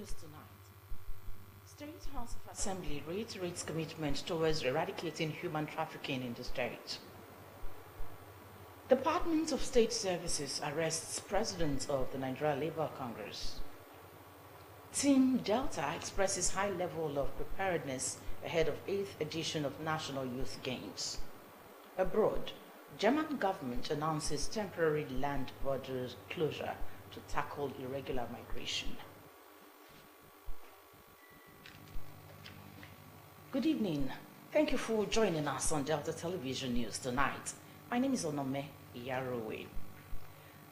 News tonight. State House of Assembly reiterates commitment towards eradicating human trafficking in the state. Department of State Services arrests President of the Nigeria Labour Congress. Team Delta expresses high level of preparedness ahead of 8th edition of National Youth Games. Abroad, German government announces temporary land border closure to tackle irregular migration. Good evening. Thank you for joining us on Delta Television News tonight. My name is Onome Iyarowe.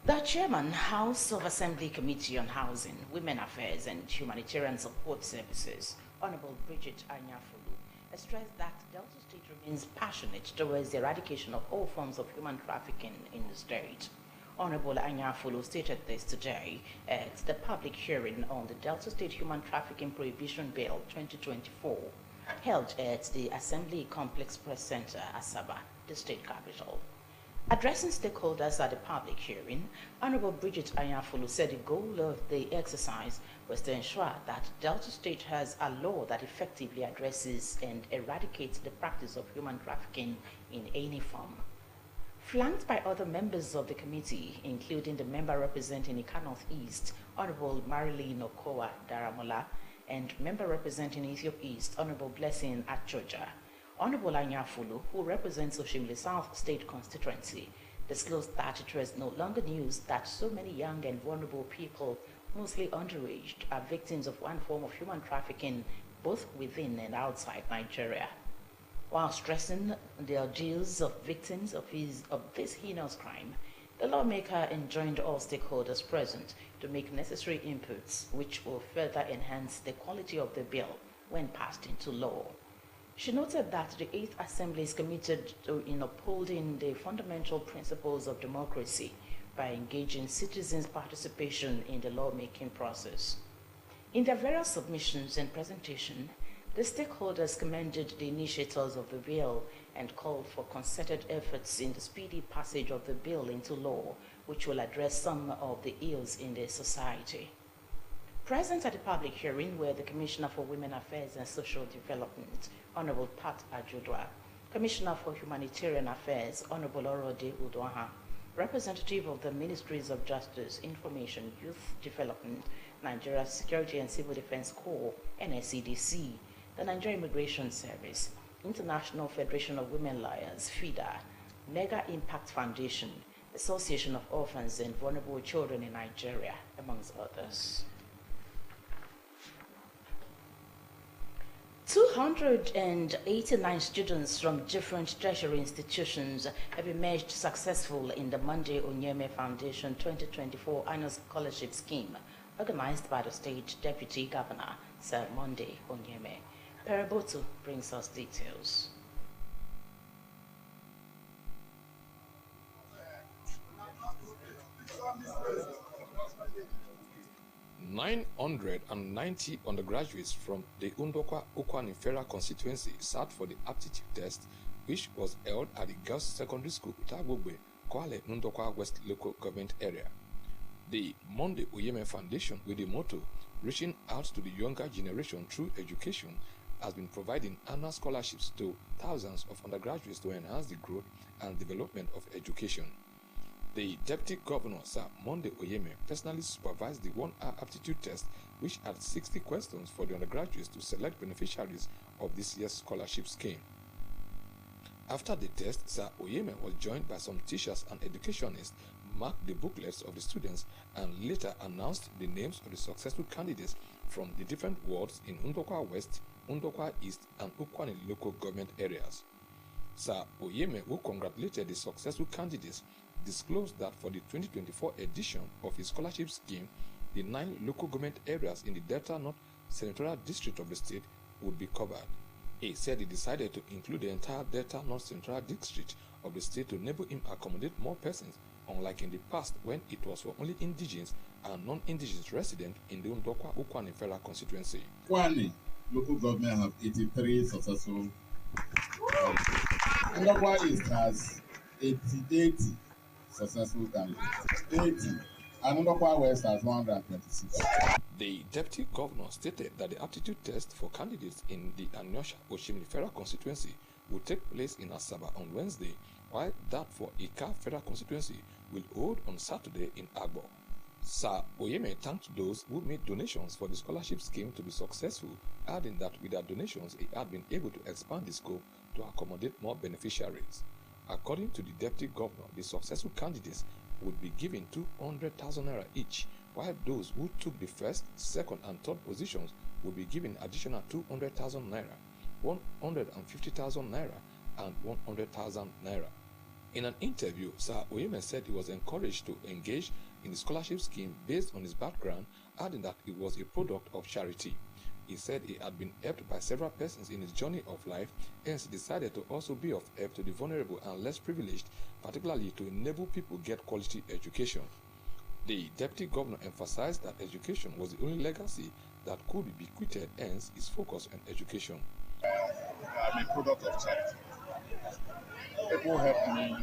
The Chairman, House of Assembly Committee on Housing, Women Affairs and Humanitarian Support Services, Honorable Bridget Anyafulu, has stressed that Delta State remains passionate towards the eradication of all forms of human trafficking in the state. Honorable Anyafulu stated this today at the public hearing on the Delta State Human Trafficking Prohibition Bill 2024, held at the Assembly Complex Press Center, Asaba, the state capital. Addressing stakeholders at the public hearing, Honorable Bridget Anyafulu said the goal of the exercise was to ensure that Delta State has a law that effectively addresses and eradicates the practice of human trafficking in any form. Flanked by other members of the committee, including the member representing Ika North East, Honorable Marilyn Okowa Daramola, and member representing Ethiopia East, Honorable Blessing Achoja, Honorable Anyafulu, who represents Oshimile South State Constituency, disclosed that it was no longer news that so many young and vulnerable people, mostly underage, are victims of one form of human trafficking both within and outside Nigeria. While stressing the ordeals of victims of this heinous crime, the lawmaker enjoined all stakeholders present to make necessary inputs which will further enhance the quality of the bill when passed into law. She noted that the 8th Assembly is committed in upholding the fundamental principles of democracy by engaging citizens' participation in the lawmaking process. In their various submissions and presentation, the stakeholders commended the initiators of the bill and called for concerted efforts in the speedy passage of the bill into law, which will address some of the ills in the society. Present at the public hearing were the Commissioner for Women Affairs and Social Development, Honorable Pat Ajudwa, Commissioner for Humanitarian Affairs, Honorable Orode Udwaha, representative of the Ministries of Justice, Information, Youth Development, Nigeria Security and Civil Defense Corps, NSCDC, the Nigeria Immigration Service, International Federation of Women Lawyers, FIDA, Mega Impact Foundation, Association of Orphans and Vulnerable Children in Nigeria, amongst others. 289 students from different tertiary institutions have emerged successful in the Monday Onyeme Foundation 2024 Annual Scholarship Scheme, organized by the State Deputy Governor, Sir Monday Onyeme. Peribotu brings us details. 990 undergraduates from the Undokwa Ukwanifera constituency sat for the aptitude test, which was held at the Girls Secondary School, Utagogbe, Kwale, Undokwa West Local Government Area. The Monday Onyeme Foundation, with the motto "Reaching Out to the Younger Generation Through Education," has been providing annual scholarships to thousands of undergraduates to enhance the growth and development of education. The Deputy Governor, Sir Monday Onyeme, personally supervised the 1-hour aptitude test, which had 60 questions for the undergraduates to select beneficiaries of this year's scholarship scheme. After the test, Sir Onyeme was joined by some teachers and educationists, marked the booklets of the students, and later announced the names of the successful candidates from the different wards in Undokwa West, Undokwa East, and Ukwani local government areas. Sir Onyeme, who congratulated the successful candidates, disclosed that for the 2024 edition of his scholarship scheme, the 9 local government areas in the Delta North Senatorial District of the state would be covered. He said he decided to include the entire Delta North Senatorial District of the state to enable him accommodate more persons, unlike in the past when it was for only indigenous and non-indigenous residents in the Undokwa Ukwanifera constituency. Kwani local government have 83 successful. Undokwa East has 80 successful candidates. 80. And Undokwa West has 126. The deputy governor stated that the aptitude test for candidates in the Anyosha Oshimili Federal constituency will take place in Asaba on Wednesday, while that for Ika Federal constituency will hold on Saturday in Agbo. Sir Oyeme thanked those who made donations for the scholarship scheme to be successful, adding that with their donations he had been able to expand the scope to accommodate more beneficiaries. According to the deputy governor, the successful candidates would be given 200,000 naira each, while those who took the first, second, and third positions would be given additional 200,000 naira, 150,000 naira, and 100,000 naira. In an interview, Sir Oyeme said he was encouraged to engage in the scholarship scheme based on his background, adding that it was a product of charity. He said he had been helped by several persons in his journey of life, hence decided to also be of help to the vulnerable and less privileged, particularly to enable people get quality education. The deputy governor emphasized that education was the only legacy that could be bequeathed, hence his focus on education. I'm a product of charity. People helped me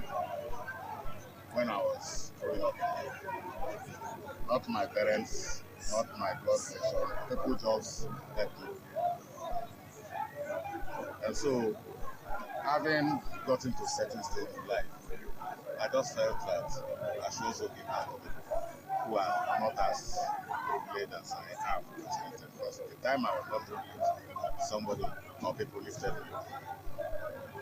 when I was growing up. Not my parents, not my blood connection. People just helped me. And so, having gotten to a certain stage in life, I just felt that I should also give back to people who are not as privileged as I have. Because at the time I was not privileged, somebody, more people lifted me.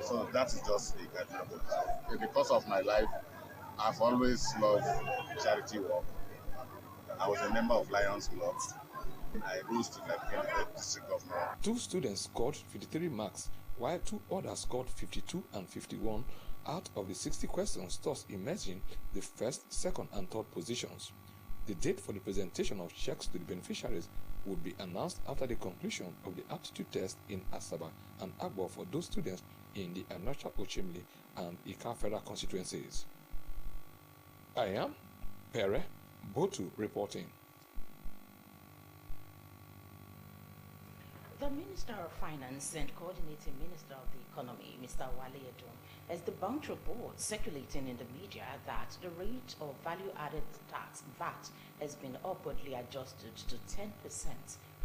So that is just a guideline. Because of my life, I've always loved charity work. I was a member of Lions Club. I rose to become the district governor. 2 students scored 53 marks, while 2 others scored 52 and 51 out of the 60 questions, thus emerging the first, second, and third positions. The date for the presentation of checks to the beneficiaries would be announced after the conclusion of the aptitude test in Asaba and Agbo for those students in the Anyosha Oshimili and Ika Federal constituencies. I am Pere Botu reporting. The Minister of Finance and Coordinating Minister of the Economy, Mr. Wale Edun, has debunked reports circulating in the media that the rate of value-added tax, VAT, has been upwardly adjusted to 10%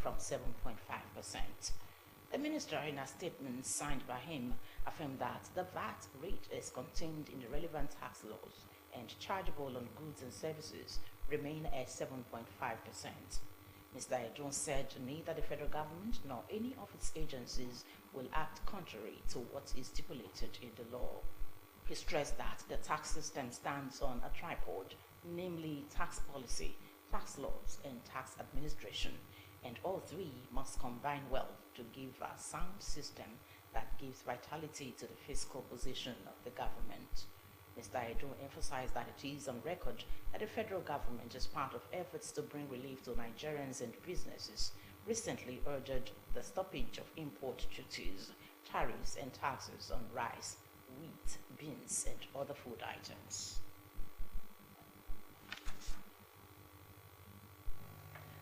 from 7.5%. The minister, in a statement signed by him, affirmed that the VAT rate is contained in the relevant tax laws and chargeable on goods and services remain at 7.5%. Mr. Edun said neither the federal government nor any of its agencies will act contrary to what is stipulated in the law. He stressed that the tax system stands on a tripod, namely tax policy, tax laws, and tax administration, and all three must combine well to give a sound system that gives vitality to the fiscal position of the government. Mr. Edun emphasized that it is on record that the federal government, as part of efforts to bring relief to Nigerians and businesses, recently urged the stoppage of import duties, tariffs, and taxes on rice, wheat, beans, and other food items.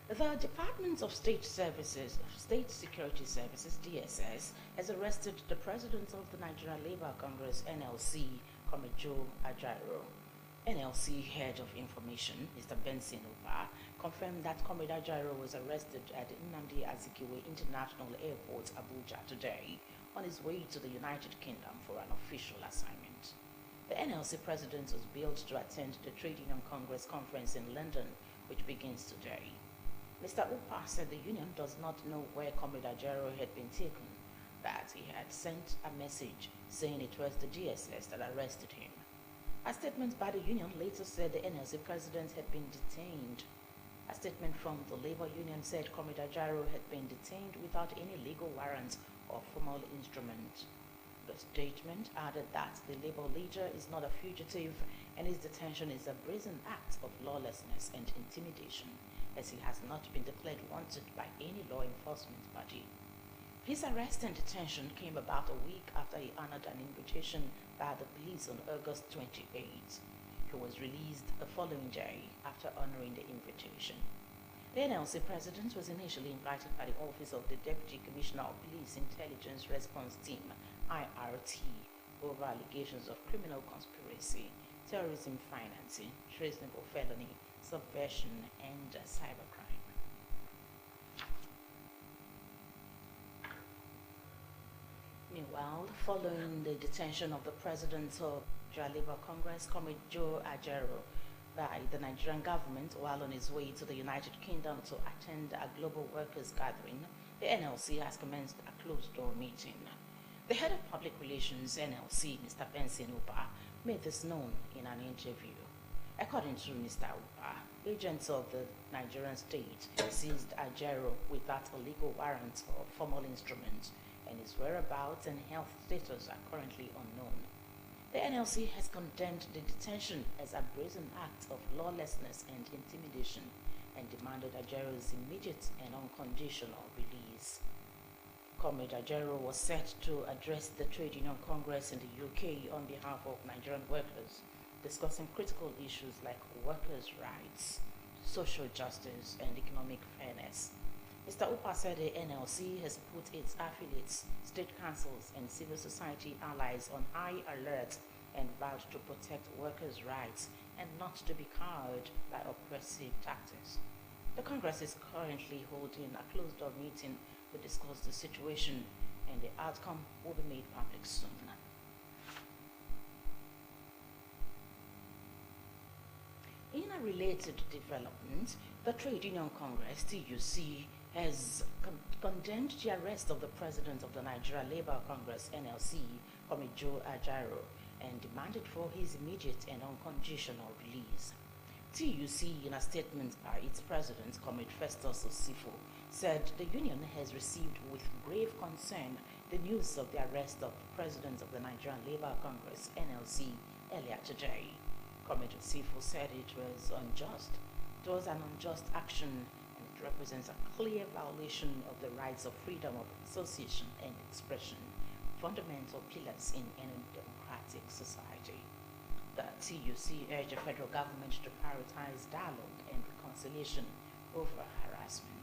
The Department of State Security Services, DSS, has arrested the President of the Nigerian Labour Congress, NLC, Comrade Joe Ajaero. NLC Head of Information, Mr. Benson Upa, confirmed that Comrade Ajaero was arrested at Nnamdi Azikiwe International Airport, Abuja, today on his way to the United Kingdom for an official assignment. The NLC President was billed to attend the Trade Union Congress conference in London, which begins today. Mr. Upa said the union does not know where Comrade Ajaero had been taken, that he had sent a message saying it was the DSS that arrested him. A statement by the union later said the NLC president had been detained. A statement from the labor union said Comrade Ajaero had been detained without any legal warrant or formal instrument. The statement added that the labor leader is not a fugitive and his detention is a brazen act of lawlessness and intimidation, as he has not been declared wanted by any law enforcement body. His arrest and detention came about a week after he honored an invitation by the police on August 28th. He was released the following day after honoring the invitation. The NLC president was initially invited by the Office of the Deputy Commissioner of Police Intelligence Response Team, IRT, over allegations of criminal conspiracy, terrorism financing, treasonable felony, subversion, and cybercrime. Meanwhile, following the detention of the president of Nigeria Labour Congress, Comrade Joe Ajero, by the Nigerian government while on his way to the United Kingdom to attend a global workers' gathering, the NLC has commenced a closed-door meeting. The head of public relations, NLC, Mr. Benson Upa, made this known in an interview. According to Mr. Upa, agents of the Nigerian state seized Ajero without a legal warrant or formal instrument, and his whereabouts and health status are currently unknown. The NLC has condemned the detention as a brazen act of lawlessness and intimidation and demanded Ajero's immediate and unconditional release. Comrade Ajero was set to address the Trade Union Congress in the UK on behalf of Nigerian workers, discussing critical issues like workers' rights, social justice, and economic fairness. Mr. Upa said the NLC has put its affiliates, state councils, and civil society allies on high alert and vowed to protect workers' rights and not to be cowed by oppressive tactics. The Congress is currently holding a closed-door meeting to discuss the situation, and the outcome will be made public soon. In a related development, the Trade Union Congress, TUC, has condemned the arrest of the president of the Nigeria Labour Congress, NLC, Comrade Joe Ajero, and demanded for his immediate and unconditional release. TUC, in a statement by its president, Comrade Festus Osifo, said the union has received with grave concern the news of the arrest of the president of the Nigerian Labour Congress, NLC, earlier today. Comrade Osifo said it was unjust. It was an unjust action and it represents a clear violation of the rights of freedom of association and expression, fundamental pillars in any democratic society. The TUC urged the federal government to prioritize dialogue and reconciliation over harassment.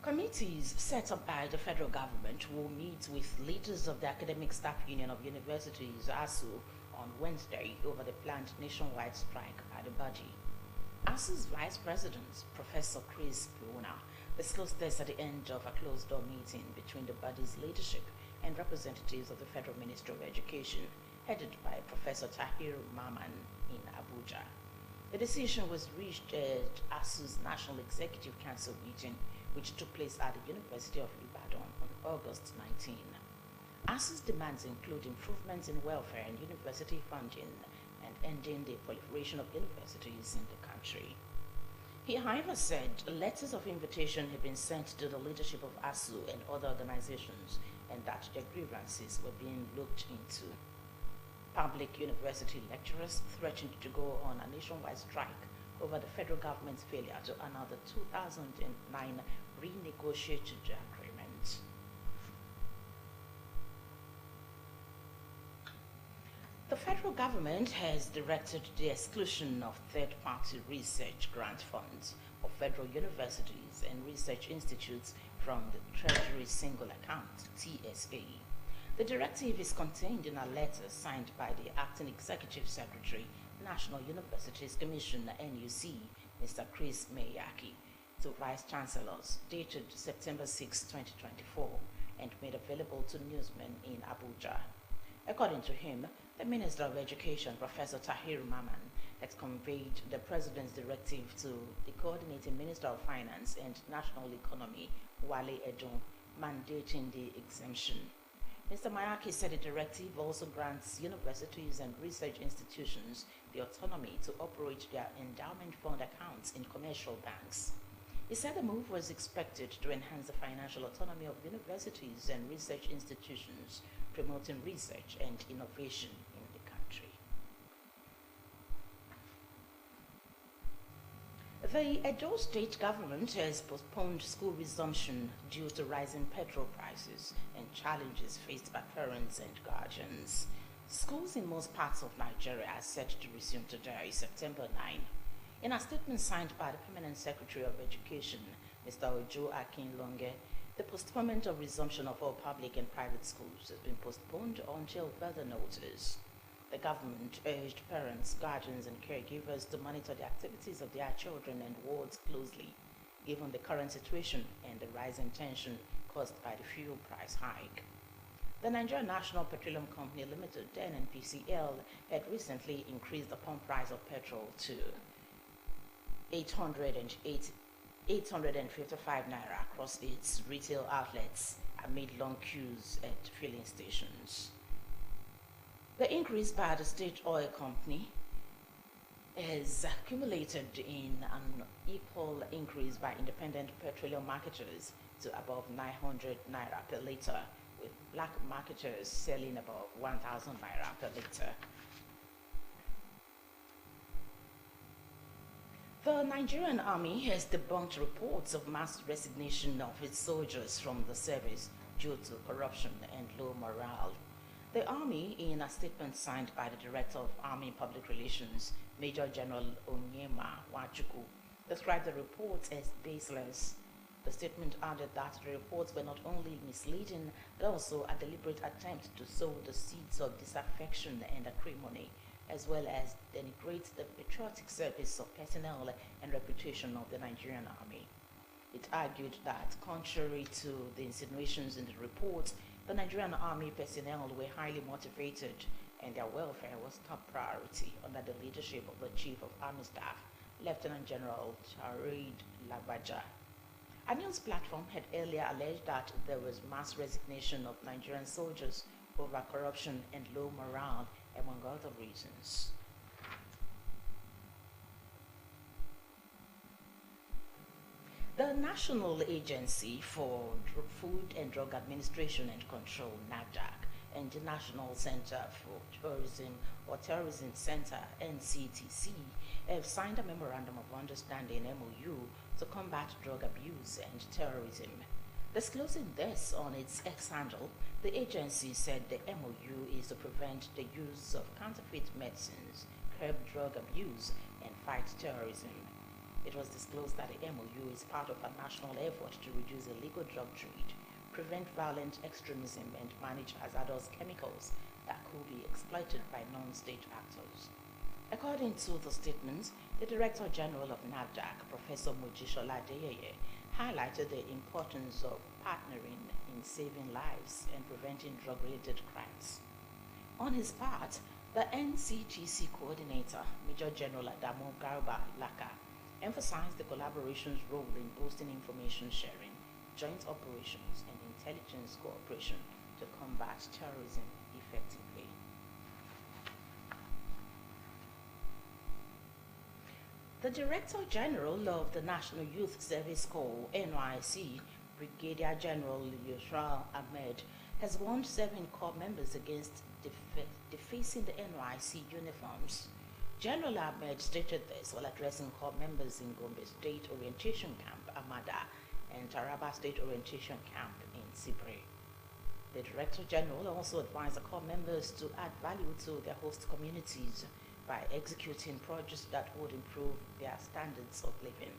Committees set up by the federal government will meet with leaders of the Academic Staff Union of Universities, ASU, on Wednesday over the planned nationwide strike by the body. ASU's Vice President, Professor Chris Puna, disclosed this at the end of a closed-door meeting between the body's leadership and representatives of the Federal Ministry of Education, headed by Professor Tahir Maman in Abuja. The decision was reached at ASU's National Executive Council meeting, which took place at the University of Ibadan on August 19. ASU's demands include improvements in welfare and university funding and ending the proliferation of universities in the country. He, however, said letters of invitation had been sent to the leadership of ASU and other organizations and that their grievances were being looked into. Public university lecturers threatened to go on a nationwide strike over the federal government's failure to honor the 2009 renegotiated agreement. The federal government has directed the exclusion of third-party research grant funds of federal universities and research institutes from the Treasury Single Account, TSA. The directive is contained in a letter signed by the Acting Executive Secretary, National Universities Commission, NUC, Mr. Chris Meyaki, to Vice Chancellors, dated September 6, 2024, and made available to newsmen in Abuja. According to him, the Minister of Education, Professor Tahir Maman, has conveyed the President's directive to the Coordinating Minister of Finance and National Economy, Wale Edun, mandating the exemption. Mr. Mayaki said the directive also grants universities and research institutions the autonomy to operate their endowment fund accounts in commercial banks. He said the move was expected to enhance the financial autonomy of universities and research institutions, promoting research and innovation in the country. The Edo state government has postponed school resumption due to rising petrol prices and challenges faced by parents and guardians. Schools in most parts of Nigeria are set to resume today, September 9. In a statement signed by the Permanent Secretary of Education, Mr. Ojo Akinlonge, the postponement of resumption of all public and private schools has been postponed until further notice. The government urged parents, guardians, and caregivers to monitor the activities of their children and wards closely given the current situation and the rising tension caused by the fuel price hike. The Nigerian National Petroleum Company Limited, NNPCL, had recently increased the pump price of petrol to 855 naira across its retail outlets amid long queues at filling stations. The increase by the state oil company has accumulated in an equal increase by independent petroleum marketers to above 900 naira per liter, with black marketers selling above 1,000 naira per liter. The Nigerian Army has debunked reports of mass resignation of its soldiers from the service due to corruption and low morale. The Army, in a statement signed by the Director of Army Public Relations, Major General Onyema Wachuku, described the reports as baseless. The statement added that the reports were not only misleading, but also a deliberate attempt to sow the seeds of disaffection and acrimony, as well as denigrate the patriotic service of personnel and reputation of the Nigerian Army. It argued that, contrary to the insinuations in the report, the Nigerian Army personnel were highly motivated and their welfare was top priority under the leadership of the Chief of Army Staff, Lieutenant General Tarid Labaja. A news platform had earlier alleged that there was mass resignation of Nigerian soldiers over corruption and low morale, among other reasons. The National Agency for Food and Drug Administration and Control, NAFDAC, and the National Center for Tourism or Terrorism Center, NCTC, have signed a Memorandum of Understanding, MOU, to combat drug abuse and terrorism. Disclosing this on its X handle, the agency said the MOU is to prevent the use of counterfeit medicines, curb drug abuse, and fight terrorism. It was disclosed that the MOU is part of a national effort to reduce illegal drug trade, prevent violent extremism, and manage hazardous chemicals that could be exploited by non-state actors. According to the statement, the Director General of NAFDAC, Professor Mojisola Deyeye, highlighted the importance of partnering in saving lives and preventing drug-related crimes. On his part, the NCGC coordinator, Major General Adamu Garba Laka, emphasized the collaboration's role in boosting information sharing, joint operations, and intelligence cooperation to combat terrorism effectively. The Director General of the National Youth Service Corps, NYSC, Brigadier General Yusra Ahmed, has warned 7 corps members against defacing the NYSC uniforms. General Ahmed stated this while addressing corps members in Gombe State Orientation Camp, Amada, and Taraba State Orientation Camp in Sibre. The Director General also advised the corps members to add value to their host communities by executing projects that would improve their standards of living.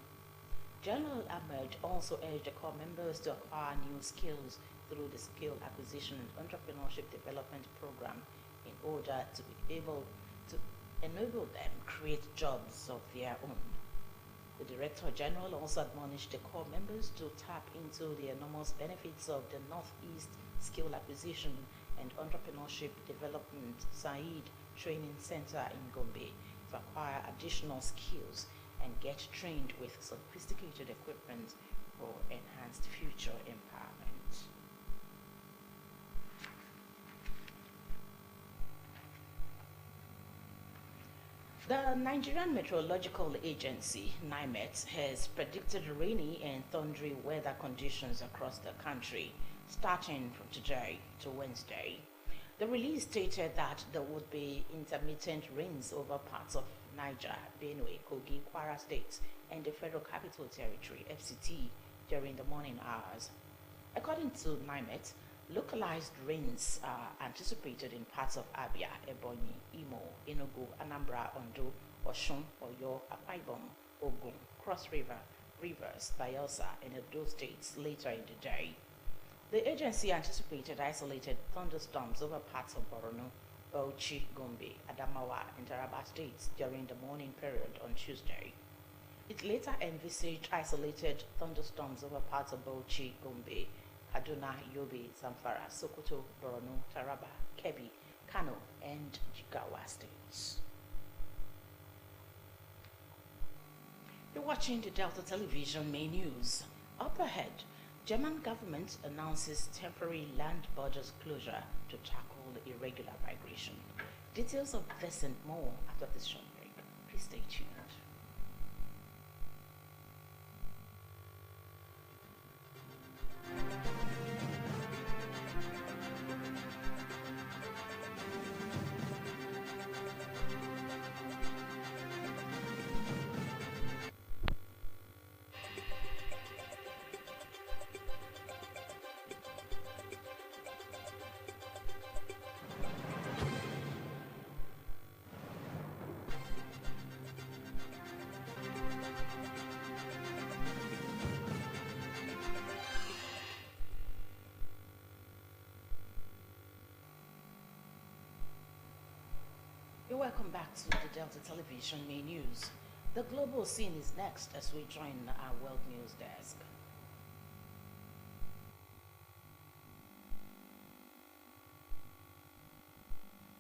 General Ahmed also urged the corps members to acquire new skills through the Skill Acquisition and Entrepreneurship Development Program in order to be able to enable them create jobs of their own. The Director General also admonished the corps members to tap into the enormous benefits of the Northeast Skill Acquisition and Entrepreneurship Development Said Training Center in Gombe to acquire additional skills and get trained with sophisticated equipment for enhanced future empowerment. The Nigerian Meteorological Agency, NIMET, has predicted rainy and thundery weather conditions across the country, starting from today to Wednesday. The release stated that there would be intermittent rains over parts of Niger, Benue, Kogi, Kwara States, and the Federal Capital Territory, FCT, during the morning hours. According to NIMET, localized rains are anticipated in parts of Abia, Ebonyi, Imo, Enugu, Anambra, Ondo, Osun, Oyo, Akwa Ibom, Ogun, Cross River, Rivers, Bayelsa, and Edo states later in the day. The agency anticipated isolated thunderstorms over parts of Borno, Bauchi, Gombe, Adamawa, and Taraba states during the morning period on Tuesday. It later envisaged isolated thunderstorms over parts of Bauchi, Gombe, Kaduna, Yobe, Zamfara, Sokoto, Borno, Taraba, Kebbi, Kano, and Jigawa states. You're watching the Delta Television main news. Up ahead, German government announces temporary land borders closure to tackle irregular migration. Details of this and more after this short break. Please stay tuned. Welcome back to the Delta Television main news. The global scene is next as we join our world news desk.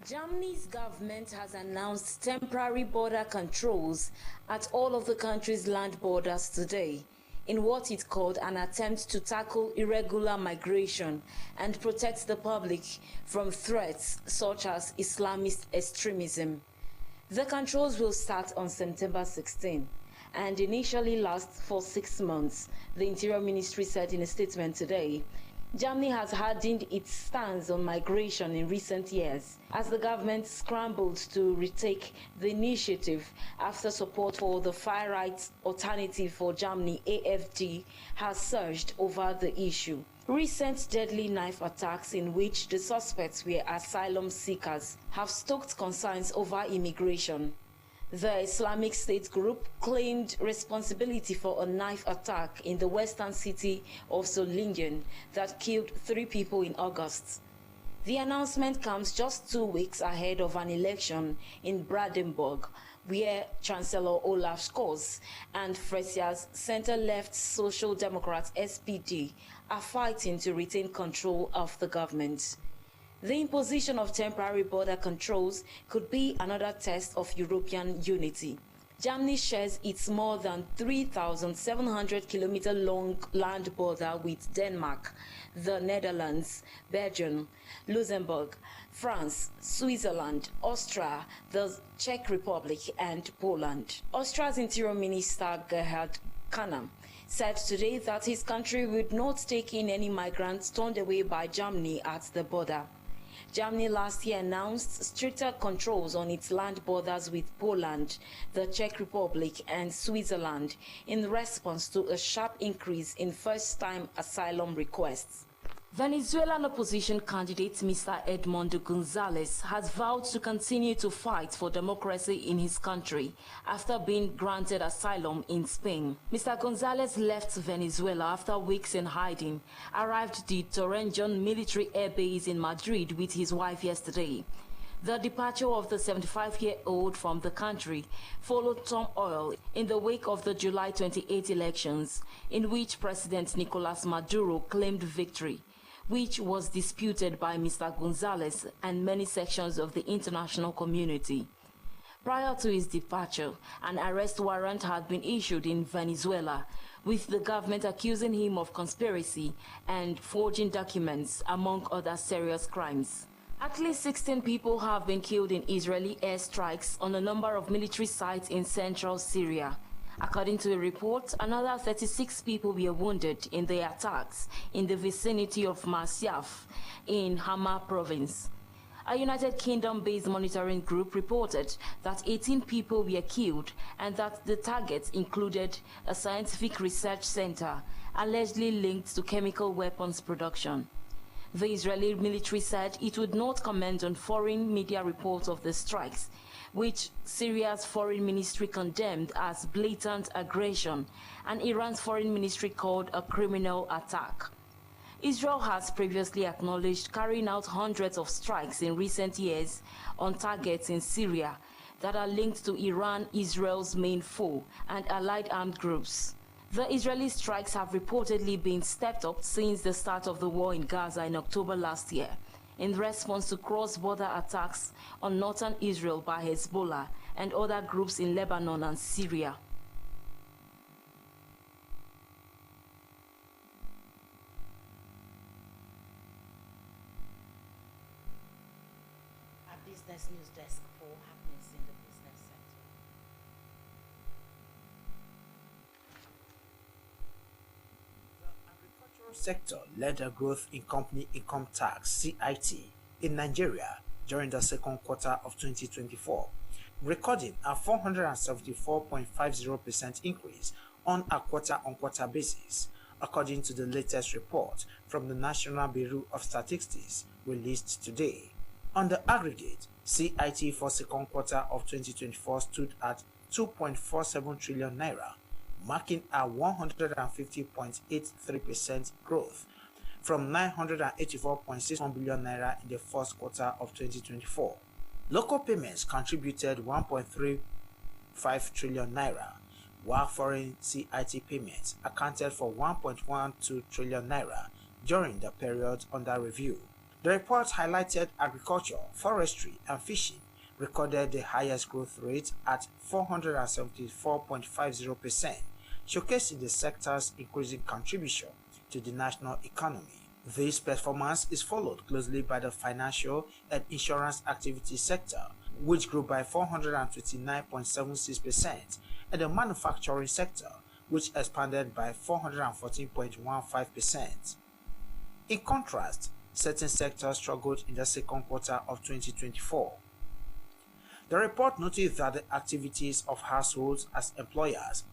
Germany's government has announced temporary border controls at all of the country's land borders today, in what it called an attempt to tackle irregular migration and protect the public from threats such as Islamist extremism. The controls will start on September 16 and initially last for 6 months, the Interior Ministry said in a statement today. Germany has hardened its stance on migration in recent years as the government scrambled to retake the initiative after support for the far-right Alternative for Germany AFD has surged over the issue. Recent deadly knife attacks in which the suspects were asylum seekers have stoked concerns over immigration. The Islamic State group claimed responsibility for a knife attack in the western city of Solingen that killed 3 people in August. The announcement comes just 2 weeks ahead of an election in Brandenburg, where Chancellor Olaf Scholz and Fresia's center-left Social Democrats SPD are fighting to retain control of the government. The imposition of temporary border controls could be another test of European unity. Germany shares its more than 3,700-kilometer-long land border with Denmark, the Netherlands, Belgium, Luxembourg, France, Switzerland, Austria, the Czech Republic, and Poland. Austria's Interior Minister Gerhard Kahner said today that his country would not take in any migrants turned away by Germany at the border. Germany last year announced stricter controls on its land borders with Poland, the Czech Republic, and Switzerland in response to a sharp increase in first-time asylum requests. Venezuelan opposition candidate Mr. Edmundo Gonzalez has vowed to continue to fight for democracy in his country after being granted asylum in Spain. Mr. Gonzalez left Venezuela after weeks in hiding, arrived at the Torrejón military air base in Madrid with his wife yesterday. The departure of the 75-year-old from the country followed turmoil in the wake of the July 28 elections, in which President Nicolás Maduro claimed victory, which was disputed by Mr. Gonzalez and many sections of the international community. Prior to his departure, an arrest warrant had been issued in Venezuela, with the government accusing him of conspiracy and forging documents, among other serious crimes. At least 16 people have been killed in Israeli airstrikes on a number of military sites in central Syria. According to a report, another 36 people were wounded in the attacks in the vicinity of Masyaf in Hama province. A United Kingdom-based monitoring group reported that 18 people were killed and that the targets included a scientific research center allegedly linked to chemical weapons production. The Israeli military said it would not comment on foreign media reports of the strikes, which Syria's foreign ministry condemned as blatant aggression and Iran's foreign ministry called a criminal attack. Israel has previously acknowledged carrying out hundreds of strikes in recent years on targets in Syria that are linked to Iran, Israel's main foe, and allied armed groups. The Israeli strikes have reportedly been stepped up since the start of the war in Gaza in October last year, in response to cross-border attacks on northern Israel by Hezbollah and other groups in Lebanon and Syria. Our business news desk for happenings in the business sector. The agricultural sector led a growth in company income tax (CIT) in Nigeria during the second quarter of 2024, recording a 474.50% increase on a quarter-on-quarter basis, according to the latest report from the National Bureau of Statistics released today. On the aggregate, CIT for second quarter of 2024 stood at 2.47 trillion naira, marking a 150.83% growth from 984.61 billion naira in the first quarter of 2024. Local payments contributed 1.35 trillion naira, while foreign CIT payments accounted for 1.12 trillion naira during the period under review. The report highlighted agriculture, forestry, and fishing recorded the highest growth rate at 474.50%, showcasing the sector's increasing contribution to the national economy. This performance is followed closely by the financial and insurance activity sector, which grew by 429.76%, and the manufacturing sector, which expanded by 414.15%. In contrast, certain sectors struggled in the second quarter of 2024. The report noted that the activities of households as employers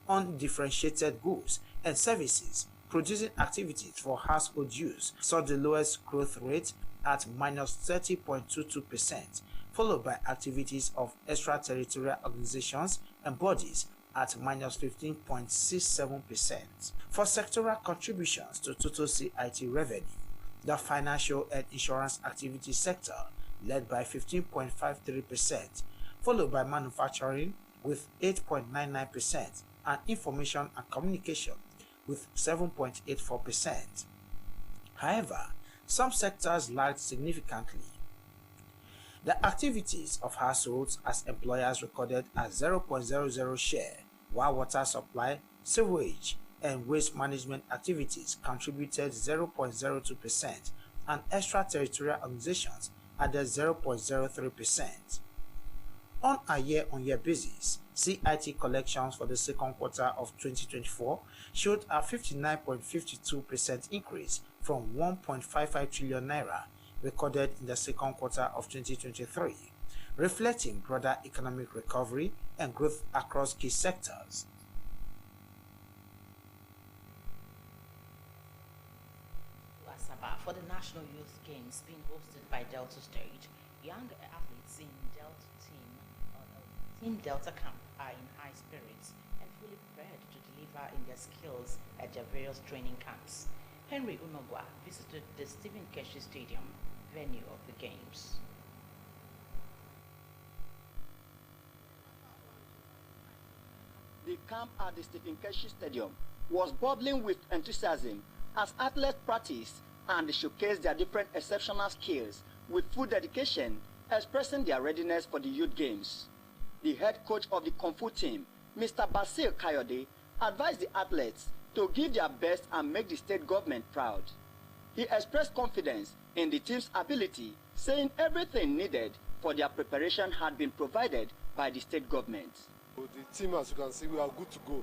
on differentiated goods and services producing activities for household use saw the lowest growth rate at -30.22%, followed by activities of extraterritorial organizations and bodies at -15.67%. For sectoral contributions to total CIT revenue, the financial and insurance activity sector led by 15.53%, followed by manufacturing with 8.99% and information and communication with 7.84%. However, some sectors lagged significantly. The activities of households as employers recorded a 0.00 share, while water supply, sewage, and waste management activities contributed 0.02%, and extraterritorial organizations added 0.03%. On a year-on-year basis, CIT collections for the second quarter of 2024 showed a 59.52% increase from 1.55 trillion naira recorded in the second quarter of 2023, reflecting broader economic recovery and growth across key sectors. Asaba for the National Youth Games being hosted by Delta State, young athletes in Team Delta Camp are in high spirits and fully prepared to deliver in their skills at their various training camps. Henry Unogwa visited the Stephen Keshi Stadium, venue of the Games. The camp at the Stephen Keshi Stadium was bubbling with enthusiasm as athletes practiced and showcased their different exceptional skills with full dedication, expressing their readiness for the Youth Games. The head coach of the Kung Fu team, Mr. Basil Kayode, advised the athletes to give their best and make the state government proud. He expressed confidence in the team's ability, saying everything needed for their preparation had been provided by the state government. The team, as you can see, we are good to go.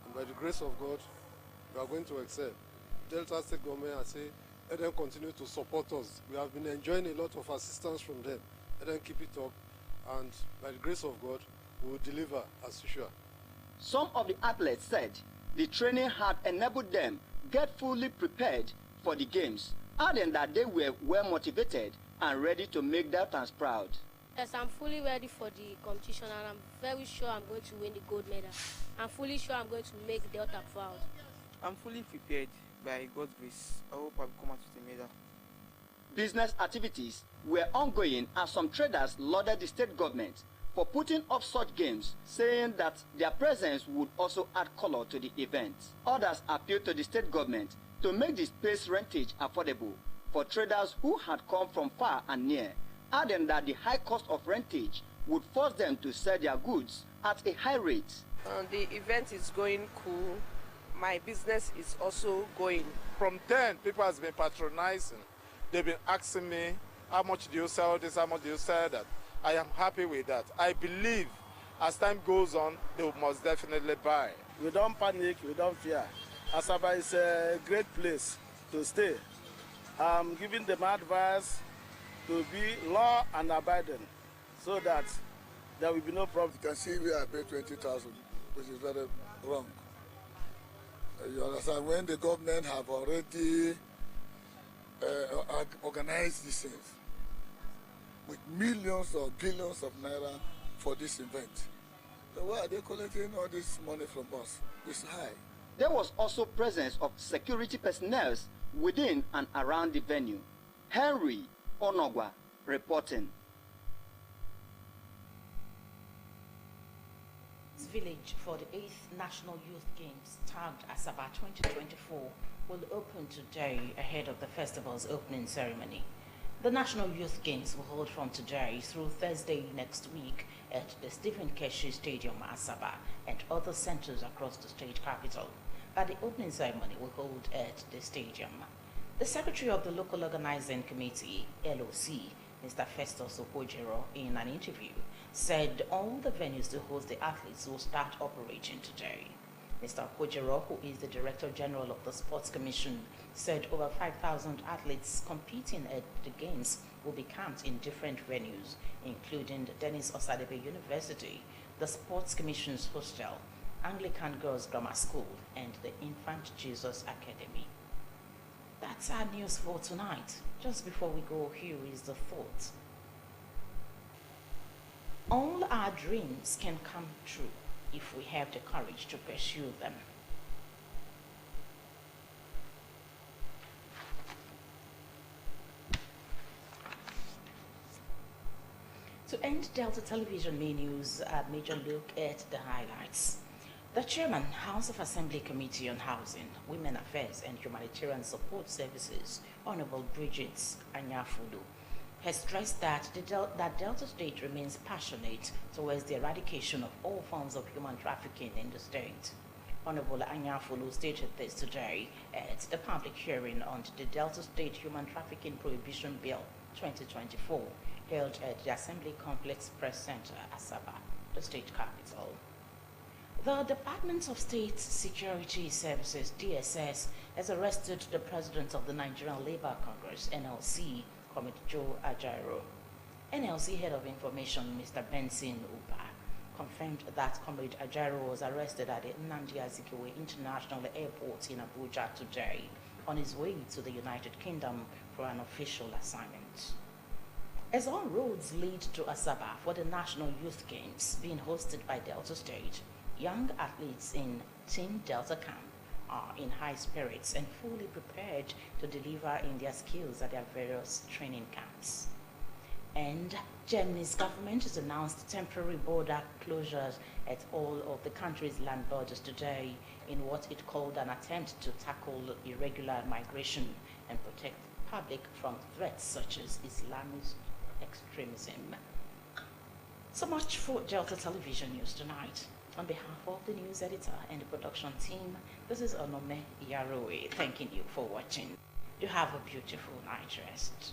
And by the grace of God, we are going to excel. Delta State government, I say, let them continue to support us. We have been enjoying a lot of assistance from them. Let them keep it up. And by the grace of God, we will deliver as usual. Some of the athletes said the training had enabled them get fully prepared for the games, adding that they were well motivated and ready to make Deltans proud. Yes, I'm fully ready for the competition and I'm very sure I'm going to win the gold medal. I'm fully sure I'm going to make Delta proud. I'm fully prepared by God's grace. I hope I'll come out with a medal. Business activities were ongoing as some traders lauded the state government for putting up such games, saying that their presence would also add color to the event. Others appealed to the state government to make the space rentage affordable for traders who had come from far and near, adding that the high cost of rentage would force them to sell their goods at a high rate. The event is going cool. My business is also going. From then, people has been patronizing. They've been asking me, how much do you sell this, how much do you sell that? I am happy with that. I believe as time goes on, they will most definitely buy. We don't panic, we don't fear. Asaba is a great place to stay. I'm giving them advice to be law and abiding so that there will be no problem. You can see we are paid 20,000, which is very wrong. You understand, when the government have already organized these things with millions or billions of naira for this event. So why are they collecting all this money from us? It's high. There was also presence of security personnel within and around the venue. Henry Onogwa reporting. Village for the 8th National Youth Games, tagged Asaba 2024, will open today ahead of the festival's opening ceremony. The National Youth Games will hold from today through Thursday next week at the Stephen Keshi Stadium, Asaba, and other centers across the state capital. But the opening ceremony will hold at the stadium. The Secretary of the Local Organizing Committee, LOC, Mr. Festus Okojero, in an interview, said all the venues to host the athletes will start operating today. Mr. Okojero, who is the Director General of the Sports Commission, said over 5,000 athletes competing at the Games will be camped in different venues, including the Dennis Osadebe University, the Sports Commission's hostel, Anglican Girls Grammar School, and the Infant Jesus Academy. That's our news for tonight. Just before we go, here is the thought. All our dreams can come true if we have the courage to pursue them. To end Delta Television main news, a major look at the highlights. The Chairman, House of Assembly Committee on Housing, Women Affairs and Humanitarian Support Services, Honorable Bridget Anyafudu, has stressed that Delta State remains passionate towards the eradication of all forms of human trafficking in the state. Honorable Anyafudu stated this today at the public hearing on the Delta State Human Trafficking Prohibition Bill 2024, held at the Assembly Complex Press Center, Asaba, the state capital. The Department of State Security Services, DSS, has arrested the President of the Nigerian Labour Congress, NLC, Comrade Joe Ajaero. NLC Head of Information, Mr. Benson Uba, confirmed that Comrade Ajaero was arrested at the Nnamdi Azikiwe International Airport in Abuja today on his way to the United Kingdom for an official assignment. As all roads lead to Asaba for the National Youth Games being hosted by Delta State, young athletes in Team Delta Camp are in high spirits and fully prepared to deliver in their skills at their various training camps. And Germany's government has announced temporary border closures at all of the country's land borders today in what it called an attempt to tackle irregular migration and protect the public from threats such as Islamist extremism. So much for Delta Television News tonight. On behalf of the news editor and the production team, this is Onome Yarowe thanking you for watching. You have a beautiful night rest.